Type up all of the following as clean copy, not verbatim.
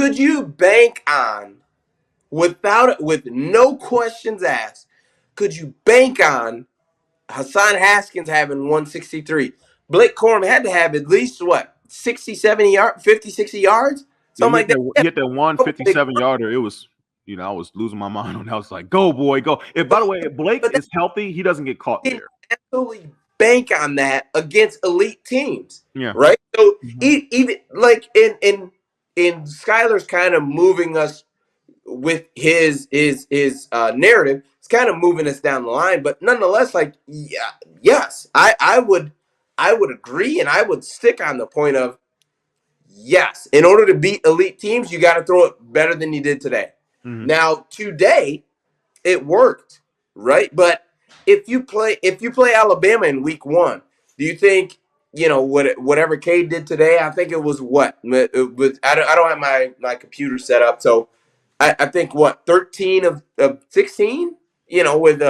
Could you bank on with no questions asked? Could you bank on Hassan Haskins having 163? Blake Corum had to have at least what 60, 70 yards, 50, 60 yards, Yeah, something like that. he hit that 157 yarder. It was, I was losing my mind on that. I was like, go, boy, go. If, by the way, if Blake But is healthy, he doesn't get caught didn't there. absolutely bank on that against elite teams, Yeah. right? So Mm-hmm. even like in Skyler's kind of moving us with his narrative, it's kind of moving us down the line. But nonetheless, like yes, I would agree, and I would stick on the point of yes. In order to beat elite teams, you got to throw it better than you did today. Mm-hmm. Now today it worked, right? But if you play Alabama in week 1, do you think whatever Cade did today? I think it was what it was. I don't have my computer set up, so I think what 13 of 16. With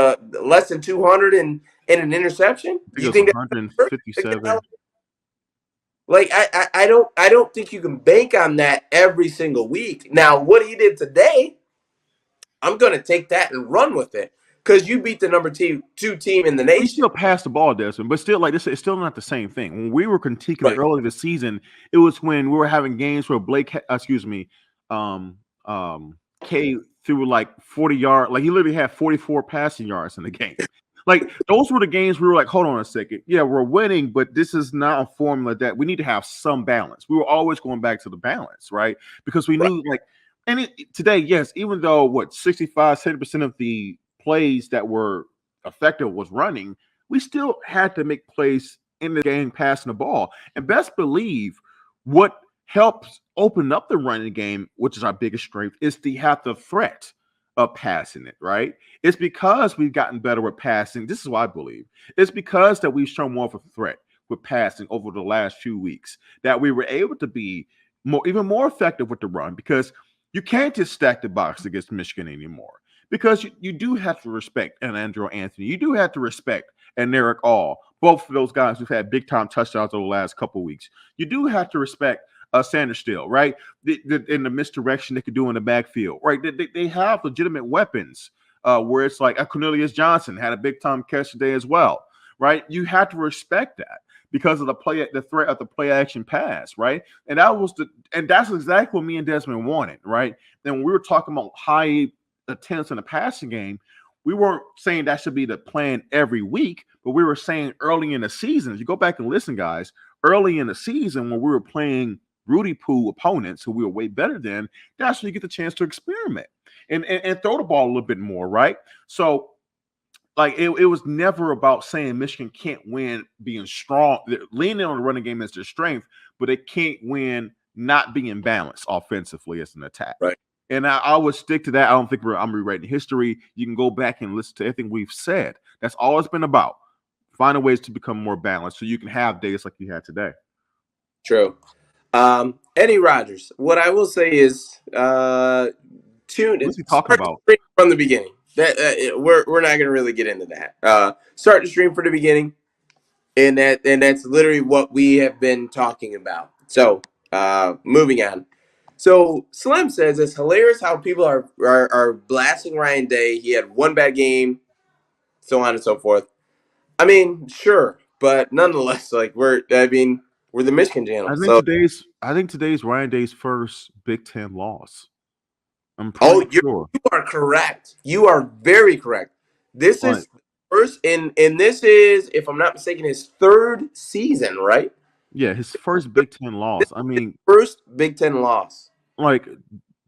less than 200 and an interception. I Do think it you was think that's 157. like I don't think you can bank on that every single week. Now, what he did today, I'm going to take that and run with it because you beat the number two team in the We nation. still passed the ball, Desmond, but still, like this, it's still not the same thing. When we were critiquing it Right. early this season, it was when we were having games where K threw like 40 yards, like he literally had 44 passing yards in the game. Like those were the games we were like, hold on a second, yeah, we're winning, but this is not a formula that we need to have some balance. We were always going back to the balance, right? Because we knew like, today, yes, even though 65-70% of the plays that were effective was running, we still had to make plays in the game passing the ball. And best believe what helps open up the running game, which is our biggest strength, is to have the threat of passing it, right? It's because we've gotten better with passing. This is what I believe. It's because that we've shown more of a threat with passing over the last few weeks that we were able to be even more effective with the run, because you can't just stack the box against Michigan anymore. Because you do have to respect an Andrew Anthony. You do have to respect and Eric All, both of those guys who've had big time touchdowns over the last couple of weeks. You do have to respect Sanders still, right? In the misdirection they could do in the backfield, right? They have legitimate weapons where it's like Cornelius Johnson had a big time catch today as well, right? You have to respect that because of the threat of the play action pass, right? And that's exactly what me and Desmond wanted, right? And when we were talking about high attempts in the passing game, we weren't saying that should be the plan every week, but we were saying early in the season, if you go back and listen, guys, early in the season when we were playing Rudy Poo opponents who we were way better than, that's when you get the chance to experiment and throw the ball a little bit more, right? So like it was never about saying Michigan can't win being strong, leaning on the running game as their strength, but it can't win not being balanced offensively as an attack. Right. And I would stick to that. I don't think I'm rewriting history. You can go back and listen to everything we've said. That's all it's been about. Finding ways to become more balanced so you can have days like you had today. True. Eddie Rogers. What I will say is, tune in. What's he talking about? From the beginning. We're not going to really get into that. Start the stream from the beginning, and that's literally what we have been talking about. So, moving on. So Slim says it's hilarious how people are blasting Ryan Day. He had one bad game, so on and so forth. I mean, sure, but nonetheless, like we're the Michigan channel. I think today's Ryan Day's first Big Ten loss. I'm pretty sure. You are correct. You are very correct. This is first, and this is, if I'm not mistaken, his third season, right? Yeah, his first Big Ten loss. I mean, first Big Ten loss. Like,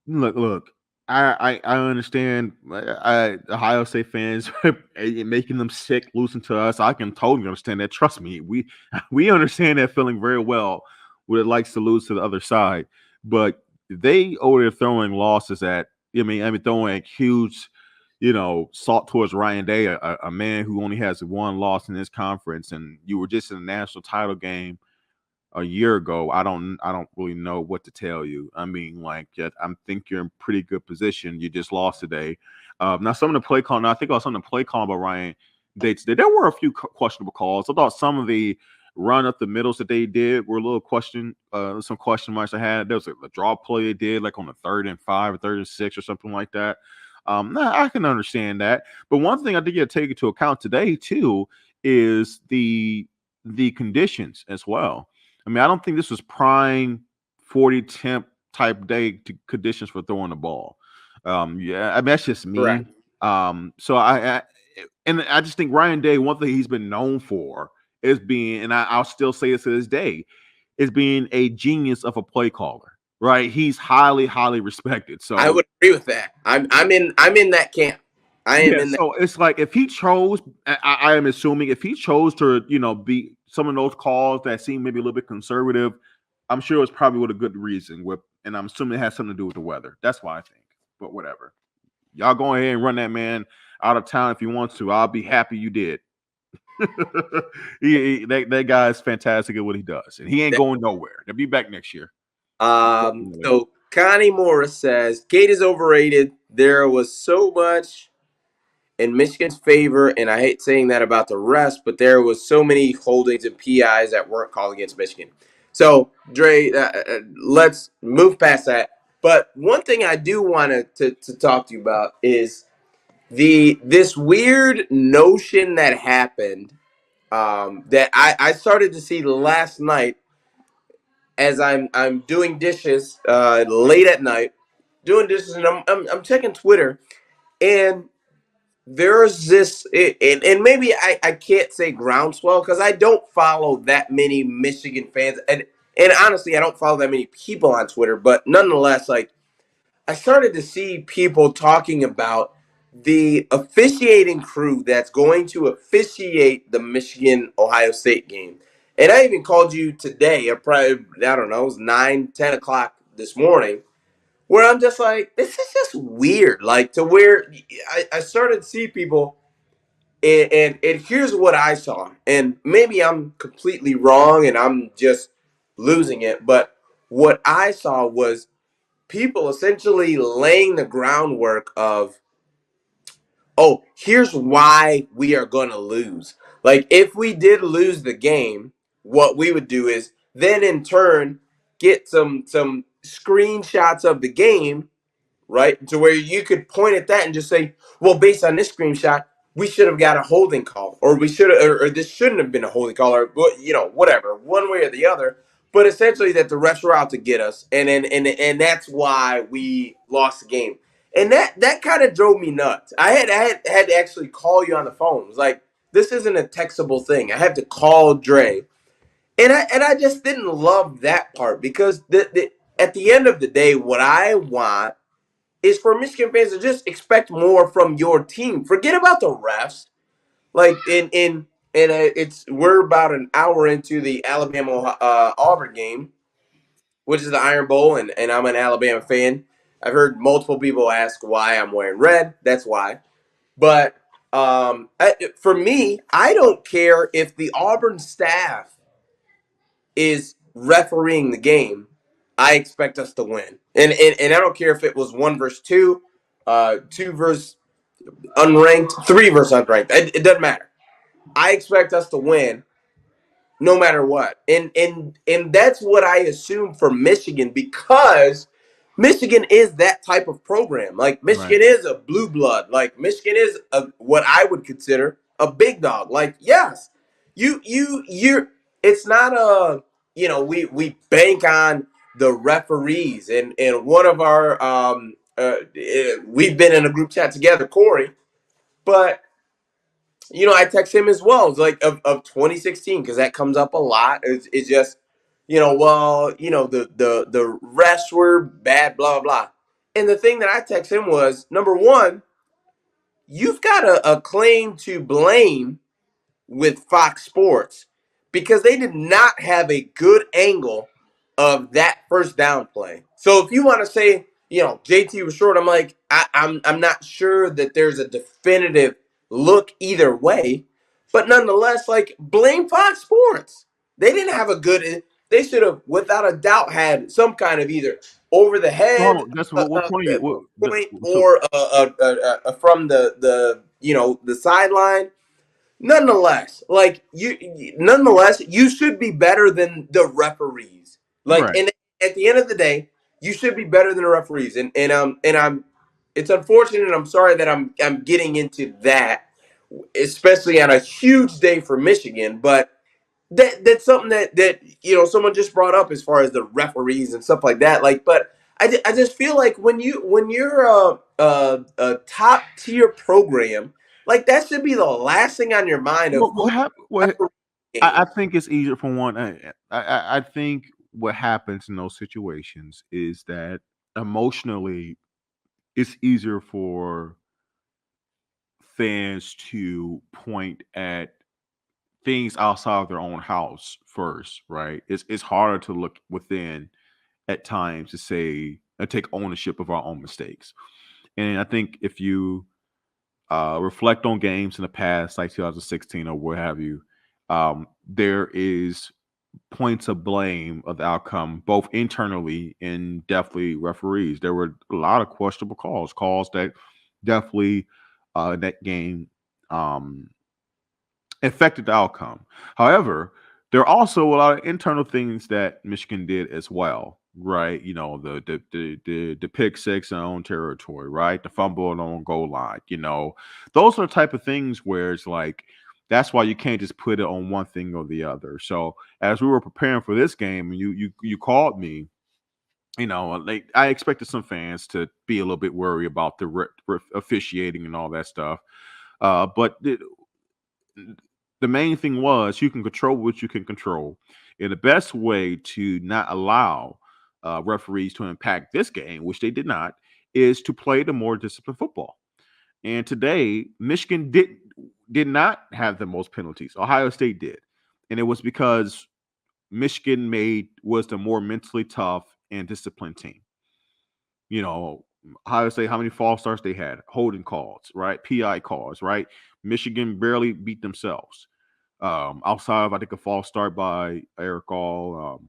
look. I understand Ohio State fans making them sick, losing to us. I can totally understand that. Trust me, we understand that feeling very well. What it likes to lose to the other side, but they over there throwing losses at. I mean, throwing huge, salt towards Ryan Day, a man who only has one loss in this conference, and you were just in a national title game a year ago. I don't really know what to tell you. I mean, like, I think you're in pretty good position. You just lost today. Now, some of the play call. Now, I think I was on the play call by Ryan Day today. There were a few questionable calls. I thought some of the run up the middles that they did were a little some question marks I had. There was a draw play they did like on the 3rd and 5 or 3rd and 6 or something like that. I can understand that. But one thing I think you have to take into account today too is the conditions as well. I mean, I don't think this was prime 40 temp type day conditions for throwing the ball. Yeah, I mean that's just me. Correct. So I just think Ryan Day, one thing he's been known for is being, and I'll still say this to this day, is being a genius of a play caller. Right? He's highly, highly respected. So I would agree with that. I'm in that camp. I am yeah, in that. so it's like if he chose, I am assuming if he chose to, be some of those calls that seem maybe a little bit conservative, I'm sure it's probably with a good reason. And I'm assuming it has something to do with the weather. That's why I think. But whatever, y'all go ahead and run that man out of town if you want to. I'll be happy you did. That guy is fantastic at what he does, and he ain't going nowhere. They'll be back next year. So Connie Morris says Gate is overrated. There was so much in Michigan's favor, and I hate saying that about the rest, but there was so many holdings and PIs that weren't called against Michigan. So, Dre, let's move past that. But one thing I do want to talk to you about is this weird notion that happened that I started to see last night as I'm doing dishes late at night, doing dishes, and I'm checking Twitter, and there's this, and maybe I can't say groundswell because I don't follow that many Michigan fans, and honestly, I don't follow that many people on Twitter, but nonetheless, like I started to see people talking about the officiating crew that's going to officiate the Michigan Ohio State game. And I even called you today, probably, I don't know, it was 9, 10 o'clock this morning, where I'm just like, this is just weird. Like, to where I started to see people, and here's what I saw. And maybe I'm completely wrong and I'm just losing it. But what I saw was people essentially laying the groundwork of, oh, here's why we are going to lose. Like, if we did lose the game, what we would do is then in turn get some screenshots of the game, right? To where you could point at that and just say, well, based on this screenshot, we should have got a holding call, or we should have, or this shouldn't have been a holding call, or whatever, one way or the other. But essentially, that the refs were out to get us, and that's why we lost the game. And that kind of drove me nuts. I had to actually call you on the phone. It was like, this isn't a textable thing. I have to call Dre, and I just didn't love that part because at the end of the day, what I want is for Michigan fans to just expect more from your team. Forget about the refs. Like it's we're about an hour into the Alabama Auburn game, which is the Iron Bowl, and I'm an Alabama fan. I've heard multiple people ask why I'm wearing red. That's why. But for me, I don't care if the Auburn staff is refereeing the game. I expect us to win, and I don't care if it was 1 versus 2, 2 versus unranked, 3 versus unranked. It doesn't matter. I expect us to win, no matter what. And that's what I assume for Michigan, because Michigan is that type of program. Like, Right. Michigan is a blue blood. Like, Michigan is what I would consider a big dog. Like, yes, you're. It's not a, we bank on the referees, and one of our we've been in a group chat together, Corey, but I text him as well. It's like of 2016, because that comes up a lot. It's just, well, the refs were bad, blah, blah. And the thing that I text him was, number one, you've got a claim to blame with Fox Sports, because they did not have a good angle of that first down play. So if you want to say, JT was short, I'm like, I'm not sure that there's a definitive look either way, but nonetheless, like, blame Fox Sports. They didn't have a good. They should have, without a doubt, had some kind of either over the So hold head on. That's what point are you? point, So or from the sideline. nonetheless, like nonetheless, you should be better than the referees. Like, Right. and at the end of the day, you should be better than the referees. And I'm, it's unfortunate. And I'm sorry that I'm getting into that, especially on a huge day for Michigan. But that's something that someone just brought up as far as the referees and stuff like that. Like, but I just feel like when you're a top tier program, like that should be the last thing on your mind of who What referees I games. think it's easier for one. I think what happens in those situations is that emotionally, it's easier for fans to point at things outside of their own house first, right? It's harder to look within at times to say and take ownership of our own mistakes. And I think if you reflect on games in the past, like 2016 or what have you, there is points of blame of the outcome, both internally and definitely referees. There were a lot of questionable calls that definitely that game um, affected the outcome. However, there are also a lot of internal things that Michigan did as well, right? You know, the pick six in our own territory, right? The fumble on our own goal line. You know, those are the type of things where it's like that's why you can't just put it on one thing or the other. So as we were preparing for this game, and you called me. You know, like I expected some fans to be a little bit worried about the officiating and all that stuff. But the main thing was you can control what you can control. And the best way to not allow referees to impact this game, which they did not, is to play the more disciplined football. And today, Michigan did not have the most penalties. Ohio State did, and it was because Michigan made was the more mentally tough and disciplined team. You know, Ohio State, how many false starts they had, holding calls, right? PI calls, right? Michigan barely beat themselves. Outside of I think a false start by Eric All,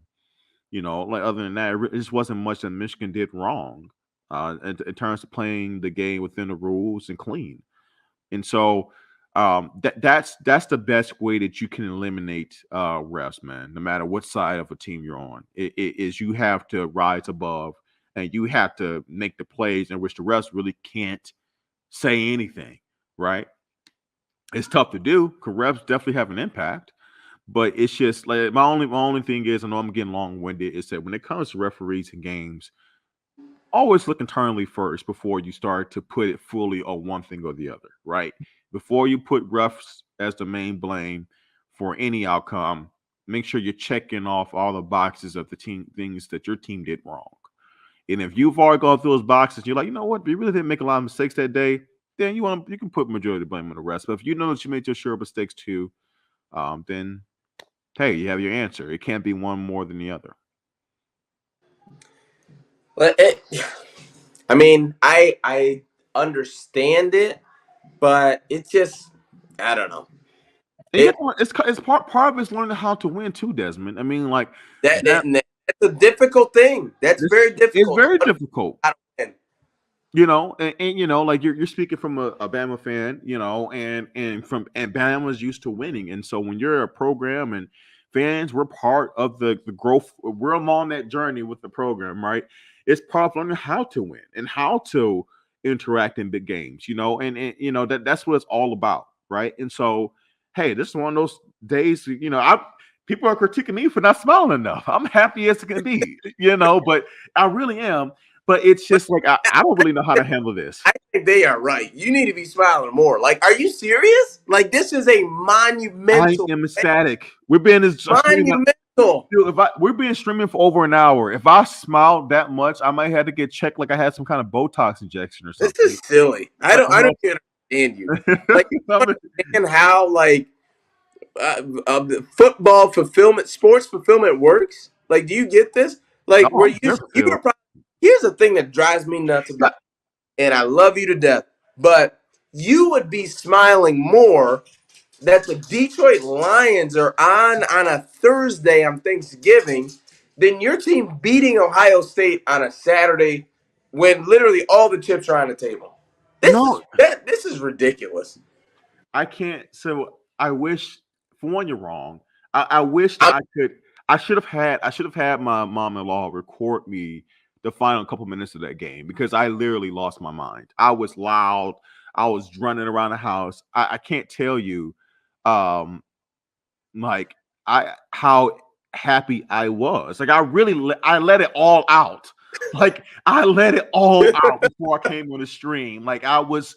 like other than that, it just wasn't much that Michigan did wrong in terms of playing the game within the rules and clean. And so that's the best way that you can eliminate refs, man. No matter what side of a team you're on, it is you have to rise above and you have to make the plays in which the refs really can't say anything, right? It's tough to do because refs definitely have an impact. But it's just like my only thing is, I know I'm getting long winded, is that when it comes to referees and games, always look internally first before you start to put it fully on one thing or the other, right? Before you put refs as the main blame for any outcome, make sure you're checking off all the boxes of the team things that your team did wrong. And if you've already gone through those boxes, you're like, you know what, you really didn't make a lot of mistakes that day. Then you can put majority of the blame on the rest. But if you know that you made your share of mistakes too, then hey, you have your answer. It can't be one more than the other. But I mean, I understand it, but it just I don't know. And you It got to, it's part of it's learning how to win too, Desmond. I mean, like that. that's a difficult thing. That's very It's difficult. very difficult. I don't win. Like you're speaking from a Bama fan, and Bama's used to winning, and so when you're a program and fans, we're part of the growth. We're along that journey with the program, right? It's part of learning how to win and how to interact in big games, and that's what it's all about, right? And so, hey, this is one of those days, I people are critiquing me for not smiling enough. I'm happy as it can be, but I really am. But it's But just like I don't really know how to handle this. I think they are right. You need to be smiling more. Like, are you serious? Like, this is a I monumental, am ecstatic. We're being this streaming. monumental. Dude, if we're being streaming for over an hour. If I smiled that much, I might have to get checked like I had some kind of Botox injection or This something. is silly. Like I don't a even understand you. Like, I whole- don't understand how football fulfillment, sports fulfillment works. Like, do you get this? Like, oh, where I'm here you fulfilled. would probably here's the thing that drives me nuts about, and I love you to death, but you would be smiling more that the Detroit Lions are on a Thursday on Thanksgiving than your team beating Ohio State on a Saturday when literally all the chips are on the table. No, This is ridiculous. I can't. So I wish, for one, you're wrong. I wished I'm, I could. I should have had my mom-in-law record me the final couple minutes of that game because I literally lost my mind. I was loud. I was running around the house. I can't tell you, um, like I how happy I was. Like I really I let it all out. Like I let it all out before I came on the stream. Like I was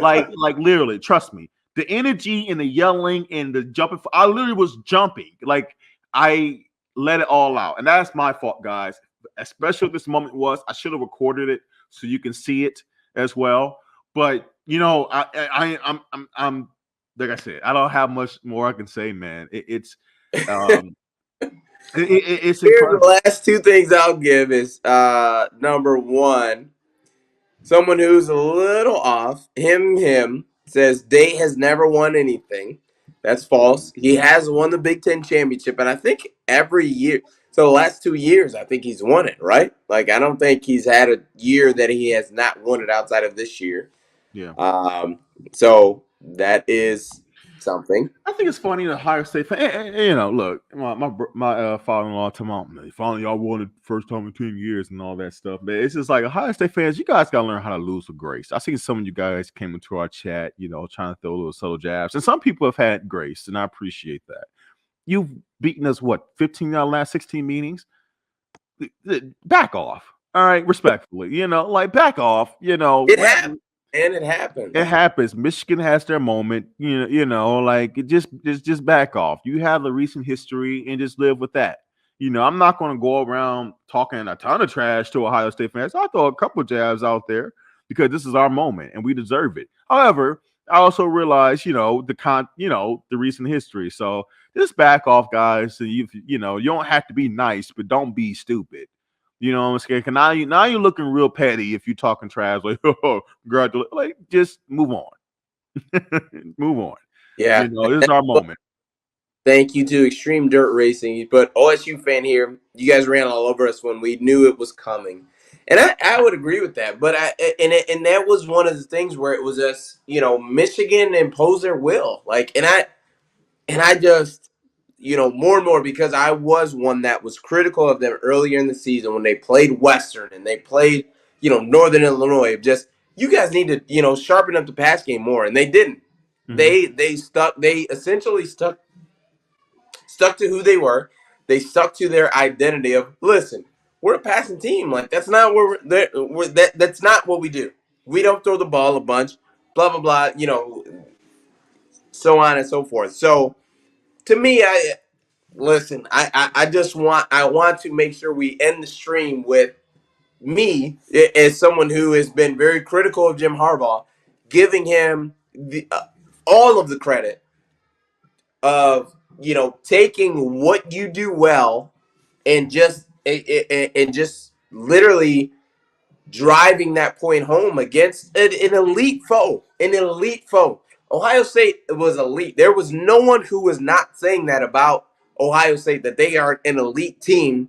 like literally, trust me. The energy and the yelling and the jumping, I literally was jumping. Like I let it all out. And that's my fault, guys. Especially what this moment was. I should have recorded it so you can see it as well. But I'm like I said, I don't have much more I can say, man. Um, it's Here, the incredible. last two things I'll give is number one, someone who's a little off. Him says Date has never won anything. That's false. He has won the Big Ten championship, and I think every year. So the last 2 years, I think he's won it, right? Like I don't think he's had a year that he has not won it outside of this year. Yeah. Um, so that is something. I think it's funny that Ohio State fan. Look, my father-in-law told me, finally y'all won it first time in 10 years and all that stuff. But it's just like Ohio State fans, you guys gotta learn how to lose with grace. I seen some of you guys came into our chat, trying to throw little subtle jabs, and some people have had grace, and I appreciate that. You've beaten us 15 out of the last 16 meetings. Back off. All right, respectfully, like back off. It happens, and it It happens. happens. Michigan has their moment. Like just back off. You have the recent history and just live with that. I'm not going to go around talking a ton of trash to Ohio State fans. I'll throw a couple jabs out there because this is our moment and we deserve it. However, I also realize, the recent history. So just back off, guys. So you don't have to be nice, but don't be stupid. You know what I'm saying? Now you're looking real petty if you're talking trash, like, oh, congratulations. Like, just move on. Move on. Yeah. This is our moment. Thank you to Extreme Dirt Racing. But OSU fan here, you guys ran all over us when we knew it was coming. And I would agree with that. But and that was one of the things where it was us, Michigan imposed their will. And I just, more and more, because I was one that was critical of them earlier in the season when they played Western and they played, Northern Illinois. Just, you guys need to, sharpen up the pass game more. And they didn't. Mhm. They essentially stuck to who they were. They stuck to their identity of, listen, we're a passing team. Like, that's not what that's not what we do. We don't throw the ball a bunch, blah blah blah, so on and so forth. So to me, I listen, I just want to make sure we end the stream with me as someone who has been very critical of Jim Harbaugh, giving him all of the credit of taking what you do well and just literally driving that point home against an elite foe. An elite foe. Ohio State was elite. There was no one who was not saying that about Ohio State, that they are an elite team,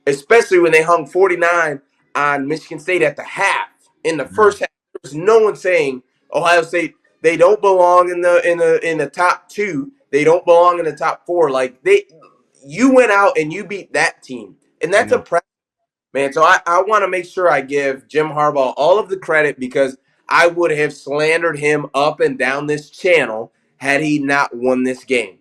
especially when they hung 49 on Michigan State at the half. In the Yeah. first half, there was no one saying Ohio State, they don't belong in the top two. They don't belong in the top four. Like, you went out and you beat that team. And that's Yeah. a man. So I want to make sure I give Jim Harbaugh all of the credit, because I would have slandered him up and down this channel had he not won this game.